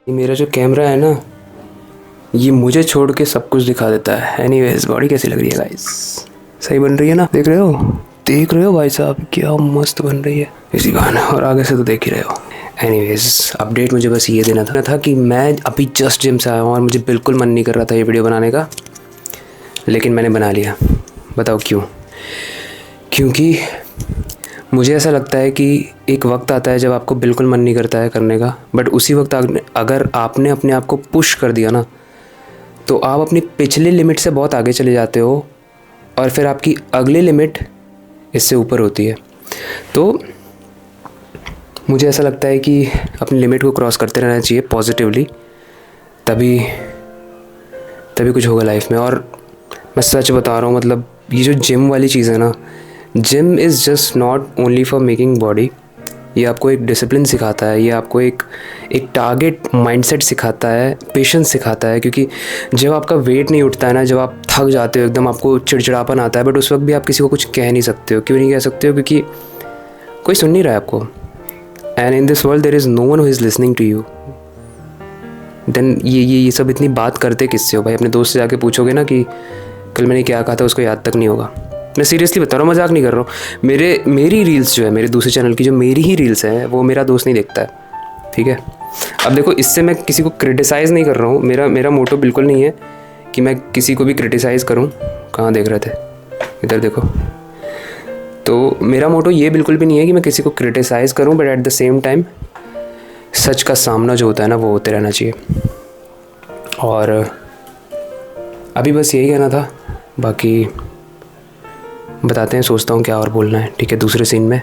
ये मेरा जो कैमरा है ना, ये मुझे छोड़ के सब कुछ दिखा देता है। एनीवेज, बॉडी कैसी लग रही है गाइस? सही बन रही है ना? देख रहे हो भाई साहब, क्या मस्त बन रही है इसी बहाने, और आगे से तो देख ही रहे हो। एनीवेज, अपडेट मुझे बस ये देना था कि मैं अभी जस्ट जिम से आया हूँ और मुझे बिल्कुल मन नहीं कर रहा था ये वीडियो बनाने का, लेकिन मैंने बना लिया। बताओ क्यों? क्योंकि मुझे ऐसा लगता है कि एक वक्त आता है जब आपको बिल्कुल मन नहीं करता है करने का, बट उसी वक्त अगर आपने अपने आप को पुश कर दिया ना, तो आप अपनी पिछली लिमिट से बहुत आगे चले जाते हो और फिर आपकी अगली लिमिट इससे ऊपर होती है। तो मुझे ऐसा लगता है कि अपनी लिमिट को क्रॉस करते रहना चाहिए पॉजिटिवली, तभी कुछ होगा लाइफ में। और मैं सच बता रहा हूँ, मतलब ये जो जिम वाली चीज़ है ना, gym is just not only for making body. ये आपको एक डिसिप्लिन सिखाता है, ये आपको एक टारगेट माइंडसेट सिखाता है, पेशेंस सिखाता है। क्योंकि जब आपका वेट नहीं उठता है ना, जब आप थक जाते हो एकदम, आपको चिड़चिड़ापन आता है, बट उस वक्त भी आप किसी को कुछ कह नहीं सकते हो। क्यों नहीं कह सकते हो? क्योंकि कोई सुन नहीं रहा है आपको। And in this world there is no one who is listening to you. Then ये सब इतनी बात करते किससे हो भाई? अपने दोस्त से जाके पूछोगे ना कि कल मैंने क्या कहा था, उसको याद तक नहीं होगा। मैं सीरियसली बता रहा हूँ, मजाक नहीं कर रहा हूँ। मेरी रील्स जो है, मेरे दूसरे चैनल की जो मेरी ही रील्स हैं, वो मेरा दोस्त नहीं देखता है, ठीक है? अब देखो, इससे मैं किसी को क्रिटिसाइज़ नहीं कर रहा हूँ। मेरा मोटो बिल्कुल नहीं है कि मैं किसी को भी क्रिटिसाइज़ करूँ। कहाँ देख रहे थे? इधर देखो। तो मेरा मोटो ये बिल्कुल भी नहीं है कि मैं किसी को क्रिटिसाइज़ करूँ, but at the same time सच का सामना जो होता है ना, वो होते रहना चाहिए। और अभी बस यही कहना था, बाकी बताते हैं, सोचता हूँ क्या और बोलना है। ठीक है, दूसरे सीन में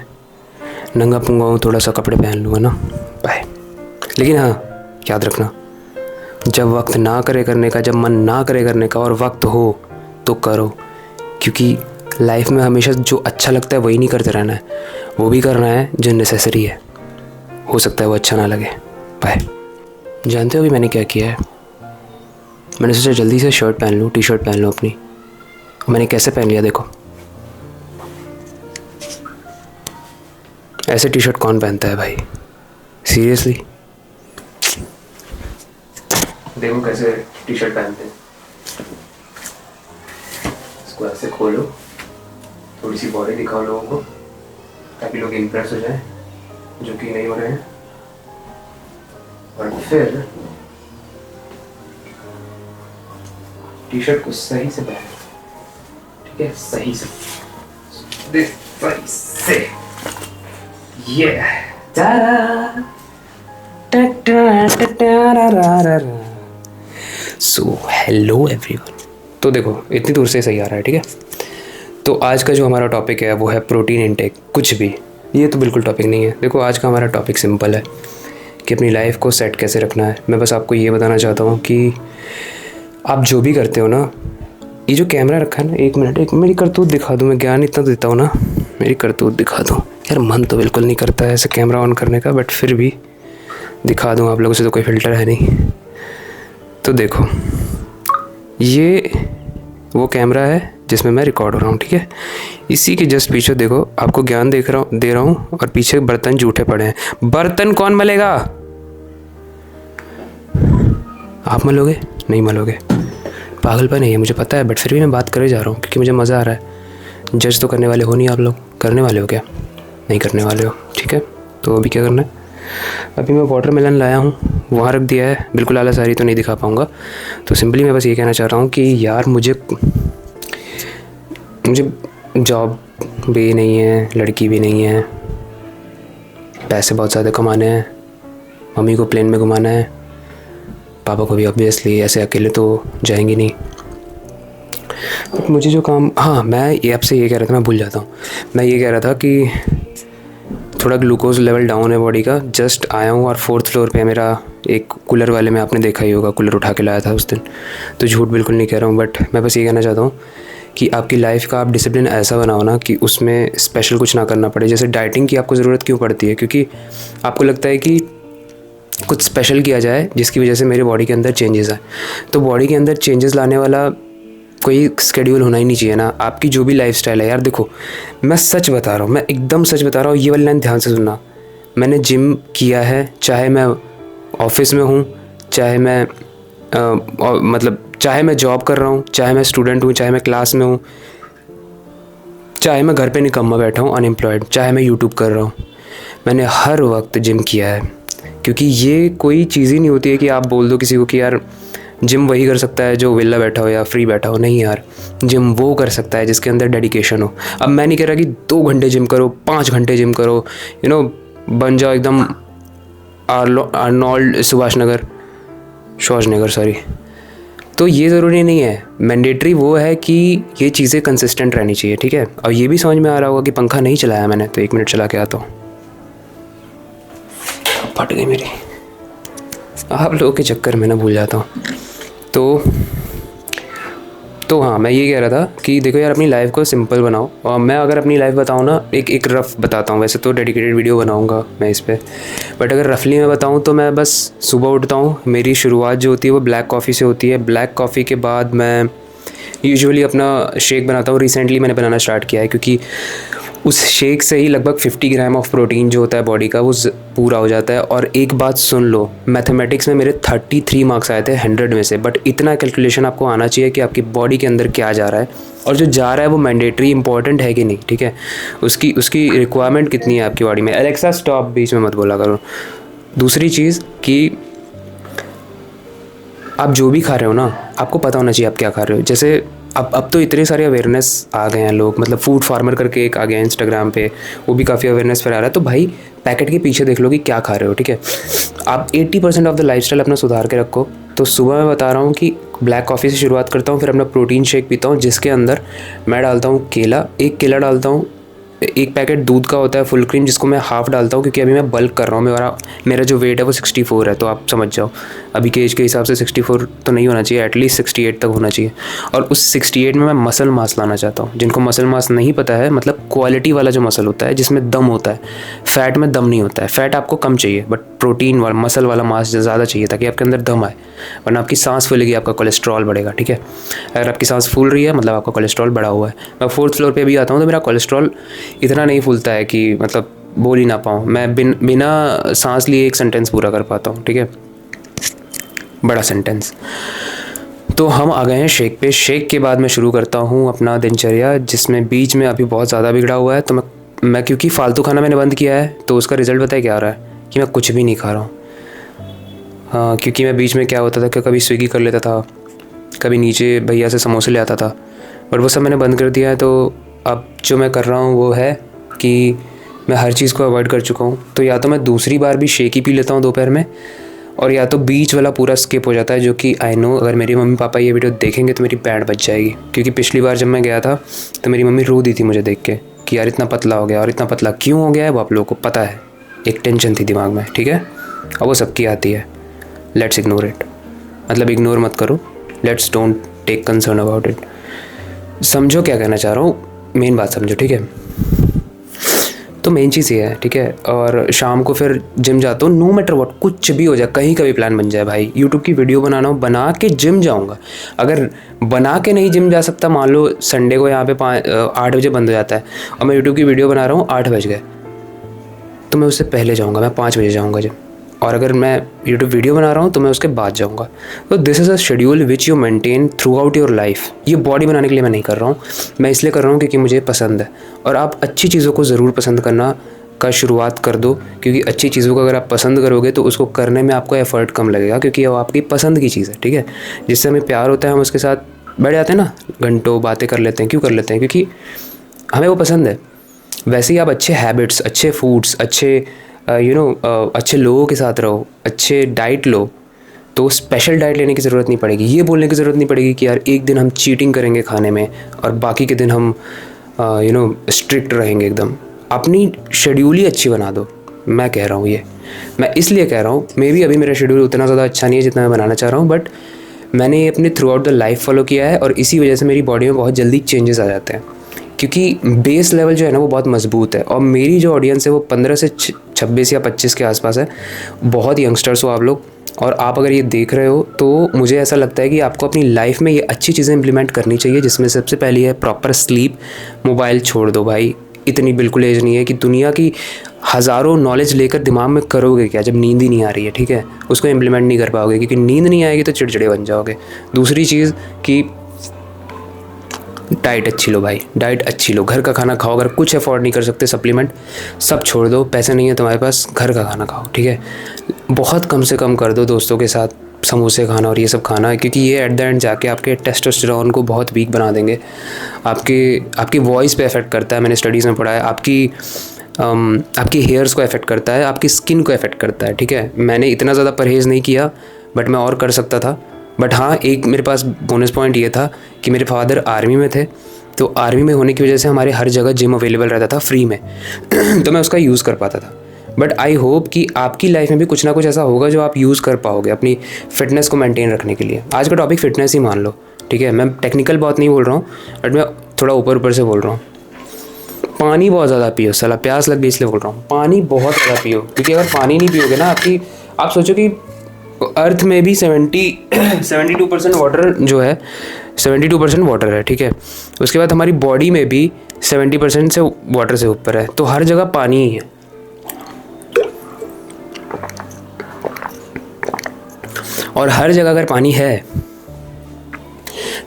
नंगा पुंगा हूँ, थोड़ा सा कपड़े पहन लूँगा ना, बाय। लेकिन हाँ, याद रखना, जब वक्त ना करे करने का, जब मन ना करे करने का और वक्त हो तो करो। क्योंकि लाइफ में हमेशा जो अच्छा लगता है वही नहीं करते रहना है, वो भी करना है जो नेसेसरी है। हो सकता है वो अच्छा ना लगे। बाय। जानते हो अभी मैंने क्या किया है? मैंने सोचा जल्दी से शर्ट पहन लूँ, टी शर्ट पहन लूँ अपनी। मैंने कैसे पहन लिया देखो। ऐसे टी शर्ट कौन पहनता है भाई? सीरियसली देखो कैसे टी शर्ट पहनते हैं। इसको ऐसे खोलो, थोड़ी सी बॉडी दिखाओ लोगों को, ताकि लोग इम्प्रेस हो जाएं, जो कि नहीं हो रहे हैं। और फिर टी शर्ट को सही से पहन, ठीक है? सही से सही से। So hello everyone. तो देखो, इतनी दूर से सही आ रहा है, ठीक है? तो आज का जो हमारा टॉपिक है वो है प्रोटीन इनटेक। कुछ भी, ये तो बिल्कुल टॉपिक नहीं है। देखो, आज का हमारा टॉपिक सिंपल है कि अपनी लाइफ को सेट कैसे रखना है। मैं बस आपको ये बताना चाहता हूँ कि आप जो भी करते हो ना, ये जो कैमरा रखा है ना, एक मिनट मेरी करतूत दिखा दूँ। मैं ज्ञान इतना देता हूँ ना, मेरी करतूत दिखा दूँ यार। मन तो बिल्कुल नहीं करता है ऐसे कैमरा ऑन करने का, बट फिर भी दिखा दूँ आप लोगों से, तो कोई फ़िल्टर है नहीं। तो देखो, ये वो कैमरा है जिसमें मैं रिकॉर्ड हो रहा हूँ, ठीक है? इसी के जस्ट पीछे देखो, आपको ज्ञान दे रहा हूँ, और पीछे बर्तन जूठे पड़े हैं। बर्तन कौन मलेगा? आप मलोगे? नहीं मलोगे। पागलपन है ये, मुझे पता है, बट फिर भी मैं बात करे जा रहा हूँ क्योंकि मुझे मज़ा आ रहा है। जज तो करने वाले हो नहीं आप लोग। करने वाले हो क्या? नहीं करने वाले हो, ठीक है? तो अभी क्या करना है? अभी मैं वाटरमेलन लाया हूँ, वहाँ रख दिया है। बिल्कुल आला सारी तो नहीं दिखा पाऊँगा। तो सिंपली मैं बस ये कहना चाह रहा हूँ कि यार मुझे जॉब भी नहीं है, लड़की भी नहीं है, पैसे बहुत ज़्यादा कमाने हैं, मम्मी को प्लेन में घुमाना है, पापा को भी ऑब्वियसली, ऐसे अकेले तो जाएंगे नहीं। बट मुझे जो काम, हाँ, मैं ये आपसे ये कह रहा था, मैं भूल जाता हूँ। मैं ये कह रहा था कि थोड़ा ग्लूकोज लेवल डाउन है बॉडी का। जस्ट आया हूँ और 4th फ्लोर पे मेरा एक कूलर वाले में, आपने देखा ही होगा, कूलर उठा के लाया था उस दिन। तो झूठ बिल्कुल नहीं कह रहा हूँ, बट मैं बस ये कहना चाहता हूँ कि आपकी लाइफ का आप डिसिप्लिन ऐसा बनाओ ना कि उसमें स्पेशल कुछ ना करना पड़े। जैसे डाइटिंग की आपको ज़रूरत क्यों पड़ती है? क्योंकि आपको लगता है कि कुछ स्पेशल किया जाए जिसकी वजह से मेरे बॉडी के अंदर चेंजेस आए। तो बॉडी के अंदर चेंजेस लाने वाला कोई स्केड्यूल होना ही नहीं चाहिए ना। आपकी जो भी लाइफस्टाइल है यार, देखो मैं सच बता रहा हूँ, मैं एकदम सच बता रहा हूँ। ये वाली लाइन ध्यान से सुनना। मैंने जिम किया है, चाहे मैं ऑफिस में हूँ, चाहे मैं मतलब चाहे मैं जॉब कर रहा हूँ, चाहे मैं स्टूडेंट हूँ, चाहे मैं क्लास में हूँ, चाहे मैं घर पे निकम्मा बैठा हूँ अनएम्प्लॉयड, चाहे मैं यूट्यूब कर रहा हूँ, मैंने हर वक्त जिम किया है। क्योंकि ये कोई चीज़ ही नहीं होती है कि आप बोल दो किसी को कि यार जिम वही कर सकता है जो विला बैठा हो या फ्री बैठा हो। नहीं यार, जिम वो कर सकता है जिसके अंदर डेडिकेशन हो। अब मैं नहीं कह रहा कि 2 घंटे जिम करो, 5 घंटे जिम करो, बन जाओ एकदम आर्नोल्ड श्वार्ज़नेगर सॉरी। तो ये ज़रूरी नहीं है। मैंडेटरी वो है कि ये चीज़ें कंसिस्टेंट रहनी चाहिए, ठीक है। और ये भी समझ में आ रहा होगा कि पंखा नहीं चलाया मैंने, तो 1 मिनट चला के आता हूँ। फट गई मेरी, आप लोगों के चक्कर में ना भूल जाता हूँ। तो हाँ, मैं ये कह रहा था कि देखो यार, अपनी लाइफ को सिंपल बनाओ। और मैं अगर अपनी लाइफ बताऊँ ना, एक रफ़ बताता हूँ। वैसे तो डेडिकेटेड वीडियो बनाऊँगा मैं इस पर, बट अगर रफली मैं बताऊँ तो मैं बस सुबह उठता हूँ, मेरी शुरुआत जो होती है वो ब्लैक कॉफ़ी से होती है। ब्लैक कॉफ़ी के बाद मैं यूजुअली अपना शेक बनाता हूँ। रिसेंटली मैंने बनाना स्टार्ट किया है क्योंकि उस शेक से ही लगभग 50 ग्राम ऑफ प्रोटीन जो होता है बॉडी का वो पूरा हो जाता है। और एक बात सुन लो, मैथमेटिक्स में मेरे 33 मार्क्स आए थे 100 में से। बट इतना कैलकुलेशन आपको आना चाहिए कि आपकी बॉडी के अंदर क्या जा रहा है, और जो जा रहा है वो मैंडेटरी इंपॉर्टेंट है कि नहीं, ठीक है। उसकी रिक्वायरमेंट कितनी है आपकी बॉडी में। एलेक्सा स्टॉप, बीच में मत बोला करो। दूसरी चीज़ कि आप जो भी खा रहे हो ना, आपको पता होना चाहिए आप क्या खा रहे हो। जैसे अब तो इतने सारे अवेयरनेस आ गए हैं लोग, मतलब फूड फार्मर करके एक आ गया है इंस्टाग्राम पे, वो भी काफ़ी अवेयरनेस फैला रहा है। तो भाई पैकेट के पीछे देख लो कि क्या खा रहे हो, ठीक है। आप 80% ऑफ द लाइफस्टाइल अपना सुधार के रखो। तो सुबह मैं बता रहा हूँ कि ब्लैक कॉफ़ी से शुरुआत करता हूँ, फिर अपना प्रोटीन शेक पीता हूँ जिसके अंदर मैं डालता हूँ केला, 1 केला डालता हूँ। 1 पैकेट दूध का होता है फुल क्रीम, जिसको मैं हाफ़ डालता हूँ क्योंकि अभी मैं बल्क कर रहा हूँ। मेरा जो वेट है वो 64 है, तो आप समझ जाओ अभी के एज के हिसाब से 64 तो नहीं होना चाहिए, एटलीस्ट 68 तक होना चाहिए। और उस 68 में मैं मसल मास लाना चाहता हूँ। जिनको मसल मास नहीं पता है, मतलब क्वालिटी वाला जो मसल होता है जिसमें दम होता है, फ़ैट में दम नहीं होता है। फ़ैट आपको कम चाहिए बट प्रोटीन वाला मसल वाला मास ज़्यादा चाहिए ताकि आपके अंदर दम आए, वरना आपकी सांस फूलेगी, आपका कोलेस्ट्रॉल बढ़ेगा, ठीक है। अगर आपकी सांस फूल रही है मतलब आपका कोलेस्ट्रॉल बढ़ा हुआ है। मैं 4th फ्लोर पे भी आता हूँ तो मेरा कोलेस्ट्रॉल इतना नहीं फूलता है कि मतलब बोल ही ना पाऊँ। मैं बिना सांस लिए एक सेंटेंस पूरा कर पाता हूँ, ठीक है, बड़ा सेंटेंस। तो हम आ गए हैं शेक पे। शेक के बाद मैं शुरू करता हूँ अपना दिनचर्या, जिसमें बीच में अभी बहुत ज़्यादा बिगड़ा हुआ है। तो मैं क्योंकि फालतू खाना मैंने बंद किया है, तो उसका रिज़ल्ट पता है क्या आ रहा है कि मैं कुछ भी नहीं खा रहा हूँ। हाँ, क्योंकि मैं बीच में क्या होता था कि कभी स्विगी कर लेता था, कभी नीचे भैया से समोसे ले आता था, बट वो सब मैंने बंद कर दिया है। तो अब जो मैं कर रहा हूँ वो है कि मैं हर चीज़ को अवॉइड कर चुका हूँ। तो या तो मैं दूसरी बार भी शेक ही पी लेता हूँ दोपहर में, और या तो बीच वाला पूरा स्किप हो जाता है, जो कि आई नो अगर मेरी मम्मी पापा ये वीडियो देखेंगे तो मेरी पैंट बच जाएगी। क्योंकि पिछली बार जब मैं गया था तो मेरी मम्मी रो दी थी मुझे देख के कि यार इतना पतला हो गया, और इतना पतला क्यों हो गया है वो आप लोगों को पता है। एक टेंशन थी दिमाग में, ठीक है, और वो सबकी आती है। लेट्स इग्नोर इट, मतलब इग्नोर मत करो, let's don't take concern about it. समझो क्या कहना चाह रहा हूँ, मेन बात समझो, ठीक है। तो मेन चीज़ ये है, ठीक है। और शाम को फिर जिम जाता हूँ, नो मैटर व्हाट, कुछ भी हो जाए, कहीं का भी प्लान बन जाए भाई, यूट्यूब की वीडियो बनाना हो बना के जिम जाऊँगा। अगर बना के नहीं जिम जा सकता, मान लो संडे को यहाँ पे 8 बजे बंद हो जाता है और मैं यूट्यूब की वीडियो बना रहा हूँ 8 बज गए, तो मैं उससे पहले जाऊँगा, मैं 5 बजे जाऊँगा जिम। और अगर मैं यूट्यूब वीडियो बना रहा हूँ तो मैं उसके बाद जाऊँगा। तो this is a schedule which you maintain through out your life. ये बॉडी बनाने के लिए मैं नहीं कर रहा हूँ, मैं इसलिए कर रहा हूँ क्योंकि मुझे पसंद है। और आप अच्छी चीज़ों को ज़रूर पसंद करना का शुरुआत कर दो, क्योंकि अच्छी चीज़ों को अगर आप पसंद करोगे तो उसको करने में आपको एफर्ट कम लगेगा, क्योंकि वो आपकी पसंद की चीज़ है, ठीक है। जिससे हमें प्यार होता है हम उसके साथ बैठ जाते हैं ना, घंटों बातें कर लेते हैं। क्यों कर लेते हैं? क्योंकि हमें वो पसंद है। वैसे ही आप अच्छे हैबिट्स, अच्छे फूड्स, अच्छे अच्छे लोगों के साथ रहो, अच्छे डाइट लो, तो स्पेशल डाइट लेने की ज़रूरत नहीं पड़ेगी। ये बोलने की ज़रूरत नहीं पड़ेगी कि यार एक दिन हम चीटिंग करेंगे खाने में और बाकी के दिन हम स्ट्रिक्ट रहेंगे एकदम। अपनी शेड्यूल ही अच्छी बना दो। मैं कह रहा हूँ ये, मैं इसलिए कह रहा हूँ, मे बी अभी मेरा शेड्यूल उतना ज़्यादा अच्छा नहीं है जितना मैं बनाना चाह रहा हूँ, बट मैंने ये अपने through out the life follow किया है और इसी वजह से मेरी बॉडी में बहुत जल्दी चेंजेस आ जाते हैं, क्योंकि बेस लेवल जो है ना वो बहुत मजबूत है। और मेरी जो ऑडियंस है वो 15 से 26 या 25 के आसपास है। बहुत यंगस्टर्स हो आप लोग, और आप अगर ये देख रहे हो तो मुझे ऐसा लगता है कि आपको अपनी लाइफ में ये अच्छी चीज़ें इंप्लीमेंट करनी चाहिए, जिसमें सबसे पहली है प्रॉपर स्लीप। मोबाइल छोड़ दो भाई, इतनी बिल्कुल एज नहीं है कि दुनिया की हज़ारों नॉलेज लेकर दिमाग में करोगे क्या जब नींद ही नहीं आ रही है, ठीक है? उसको इम्प्लीमेंट नहीं कर पाओगे, क्योंकि नींद नहीं आएगी तो चिड़चिड़े बन जाओगे। दूसरी चीज़ कि डाइट अच्छी लो भाई, डाइट अच्छी लो, घर का खाना खाओ। अगर कुछ अफोर्ड नहीं कर सकते सप्लीमेंट, सब छोड़ दो, पैसे नहीं है तुम्हारे पास, घर का खाना खाओ, ठीक है? बहुत कम से कम कर दो दोस्तों के साथ समोसे खाना और ये सब खाना, क्योंकि ये एट द एंड जाके आपके टेस्टोस्टेरोन को बहुत वीक बना देंगे। आपकी वॉइस पे इफ़ेक्ट करता है, मैंने स्टडीज़ में पढ़ा है। आपकी हेयर्स को इफ़ेक्ट करता है, आपकी स्किन को इफ़ेक्ट करता है, ठीक है? मैंने इतना ज़्यादा परहेज़ नहीं किया, बट मैं और कर सकता था। बट हाँ, एक मेरे पास बोनस पॉइंट ये था कि मेरे फादर आर्मी में थे, तो आर्मी में होने की वजह से हमारे हर जगह जिम अवेलेबल रहता था फ्री में तो मैं उसका यूज़ कर पाता था। बट आई होप कि आपकी लाइफ में भी कुछ ना कुछ ऐसा होगा जो आप यूज़ कर पाओगे अपनी फ़िटनेस को मेंटेन रखने के लिए। आज का टॉपिक फ़िटनेस ही मान लो, ठीक है? मैं टेक्निकल बहुत नहीं बोल रहा हूँ, बट मैं थोड़ा ऊपर ऊपर से बोल रहा हूँ। पानी बहुत ज़्यादा पियो, साला प्यास लग गई इसलिए बोल रहा हूँ। पानी बहुत ज़्यादा पियो, क्योंकि अगर पानी नहीं पियोगे ना, आप सोचो कि अर्थ में भी 72% वाटर जो है, 72% वाटर है, ठीक है? उसके बाद हमारी बॉडी में भी 70% से वाटर से ऊपर है, तो हर जगह पानी ही है। और हर जगह अगर पानी है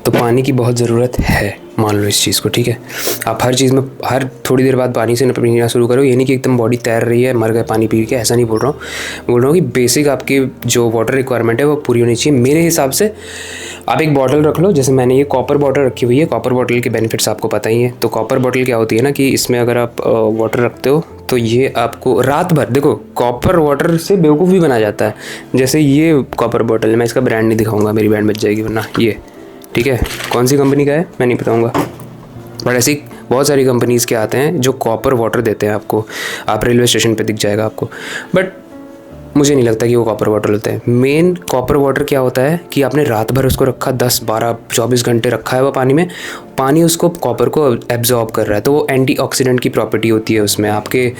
तो पानी की बहुत ज़रूरत है, मान लो इस चीज़ को, ठीक है? आप हर चीज़ में हर थोड़ी देर बाद पानी से पीना शुरू करो। ये नहीं कि एकदम बॉडी तैर रही है, मर गए पानी पी के, ऐसा नहीं बोल रहा हूँ कि बेसिक आपकी जो वाटर रिक्वायरमेंट है वो पूरी होनी चाहिए। मेरे हिसाब से आप एक बॉटल रख लो, जैसे मैंने ये कॉपर बॉटल रखी हुई है। कॉपर बॉटल के बेनिफिट्स आपको पता ही है। तो कॉपर बॉटल क्या होती है ना, कि इसमें अगर आप वाटर रखते हो तो ये आपको रात भर, देखो कॉपर वाटर से बेवकूफ़ भी बना जाता है। जैसे ये कॉपर बॉटल, मैं इसका ब्रांड नहीं दिखाऊंगा, मेरी बैंड बच जाएगी वरना, ये ठीक है? कौन सी कंपनी का है मैं नहीं बताऊंगा, बट ऐसी बहुत सारी कंपनीज़ के आते हैं जो कॉपर वाटर देते हैं आपको। आप रेलवे स्टेशन पे दिख जाएगा आपको, बट मुझे नहीं लगता कि वो कॉपर वाटर होते हैं। मेन कॉपर वाटर क्या होता है कि आपने रात भर उसको रखा, 10, 12, 24 घंटे रखा है वो पानी में, पानी उसको कॉपर को एब्जॉर्ब कर रहा है, तो वो एंटीऑक्सीडेंट की प्रॉपर्टी होती है उसमें। आपके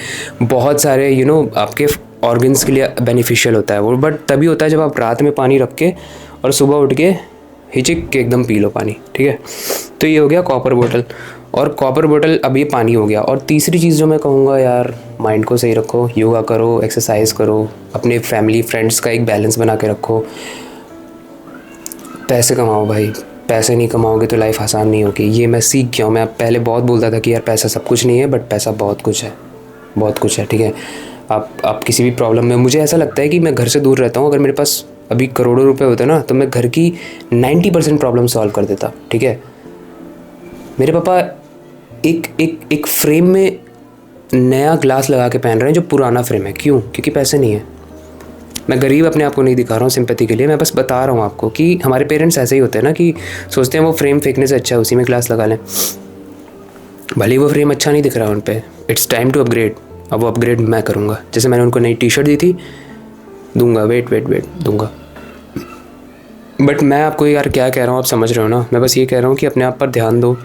बहुत सारे आपके ऑर्गन्स के लिए बेनिफिशियल होता है वो, बट तभी होता है जब आप रात में पानी रख के और सुबह उठ के हिचिक के एकदम पी लो पानी, ठीक है? तो ये हो गया कॉपर बोतल। और कॉपर बोतल, अब ये पानी हो गया। और तीसरी चीज़ जो मैं कहूँगा यार, माइंड को सही रखो, योगा करो, एक्सरसाइज करो, अपने फैमिली फ्रेंड्स का एक बैलेंस बना के रखो, पैसे कमाओ भाई। पैसे नहीं कमाओगे तो लाइफ आसान नहीं होगी। ये मैं सीख गया हूँ। मैं पहले बहुत बोलता था कि यार पैसा सब कुछ नहीं है, बट पैसा बहुत कुछ है, बहुत कुछ है, ठीक है? आप किसी भी प्रॉब्लम में, मुझे ऐसा लगता है कि मैं घर से दूर रहता हूँ, अगर मेरे पास अभी करोड़ों रुपए होते ना तो मैं घर की 90% प्रॉब्लम सॉल्व कर देता, ठीक है? मेरे पापा एक फ्रेम में नया ग्लास लगा के पहन रहे हैं जो पुराना फ्रेम है। क्यों? क्योंकि पैसे नहीं है। मैं गरीब अपने आप को नहीं दिखा रहा हूँ सिंपैथी के लिए, मैं बस बता रहा हूँ आपको कि हमारे पेरेंट्स ऐसे ही होते हैं ना, कि सोचते हैं वो फ्रेम फेंकने से अच्छा है उसी में ग्लास लगा लें। भले ही वो फ्रेम अच्छा नहीं दिख रहा है उन पर, इट्स टाइम टू अपग्रेड। अब वो अपग्रेड मैं करूँगा। जैसे मैंने उनको नई टी-शर्ट दी थी, दूंगा, वेट दूंगा। बट मैं आपको यार क्या कह रहा हूँ, आप समझ रहे हो ना? मैं बस ये कह रहा हूँ कि अपने आप पर ध्यान दो।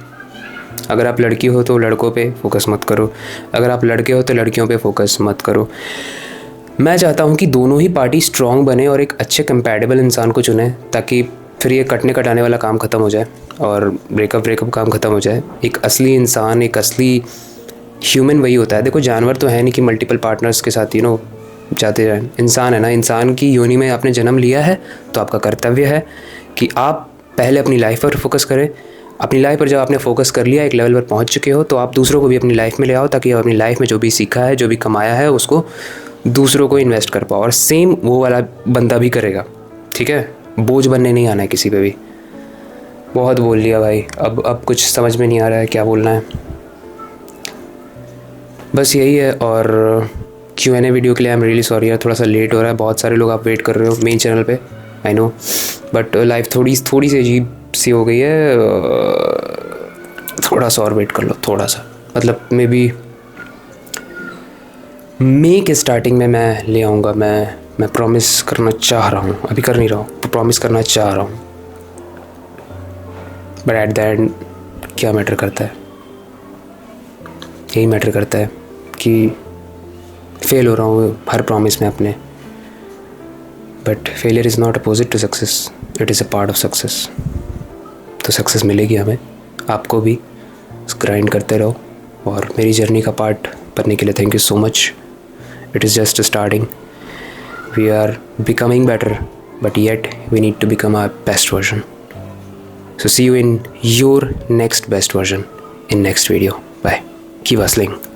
अगर आप लड़की हो तो लड़कों पे फोकस मत करो, अगर आप लड़के हो तो लड़कियों पे फोकस मत करो। मैं चाहता हूँ कि दोनों ही पार्टी स्ट्रॉन्ग बने और एक अच्छे कंपैटिबल इंसान को चुने, ताकि फिर ये कटने कटाने वाला काम ख़त्म हो जाए और ब्रेकअप काम ख़त्म हो जाए। एक असली इंसान, एक असली ह्यूमन वही होता है। देखो जानवर तो है नहीं कि मल्टीपल पार्टनर्स के साथ जाते रहें। इंसान है ना, इंसान की योनि में आपने जन्म लिया है, तो आपका कर्तव्य है कि आप पहले अपनी लाइफ पर फोकस करें। अपनी लाइफ पर जब आपने फोकस कर लिया, एक लेवल पर पहुंच चुके हो, तो आप दूसरों को भी अपनी लाइफ में ले आओ, ताकि आप अपनी लाइफ में जो भी सीखा है, जो भी कमाया है, उसको दूसरों को इन्वेस्ट कर पाओ। और सेम वो वाला बंदा भी करेगा, ठीक है? बोझ बनने नहीं आना है किसी पे भी। बहुत बोल लिया भाई, अब कुछ समझ में नहीं आ रहा है क्या बोलना है। बस यही है। और Q&A वीडियो के लिए आई एम रियली सॉरी यार, थोड़ा सा लेट हो रहा है। बहुत सारे लोग आप वेट कर रहे हो मेन चैनल पे, आई नो, बट लाइफ थोड़ी सी अजीब सी हो गई है। थोड़ा सा और वेट कर लो, थोड़ा सा, मतलब मे बी मई के स्टार्टिंग में मैं ले आऊँगा। मैं प्रॉमिस करना चाह रहा हूँ, अभी कर नहीं रहा हूँ, प्रॉमिस करना चाह रहा हूँ। बट एट द एंड क्या मैटर करता है? यही मैटर करता है कि फेल हो रहा हूँ हर प्रॉमिस में अपने। But failure is not opposite to success, it is a part of success. तो सक्सेस मिलेगी हमें, आपको भी। ग्राइंड करते रहो। और मेरी जर्नी का पार्ट बनने के लिए thank you so much. It is just starting. We are becoming better, but yet we need to become our best version. So see you in your next best version in next video. Bye. Keep hustling.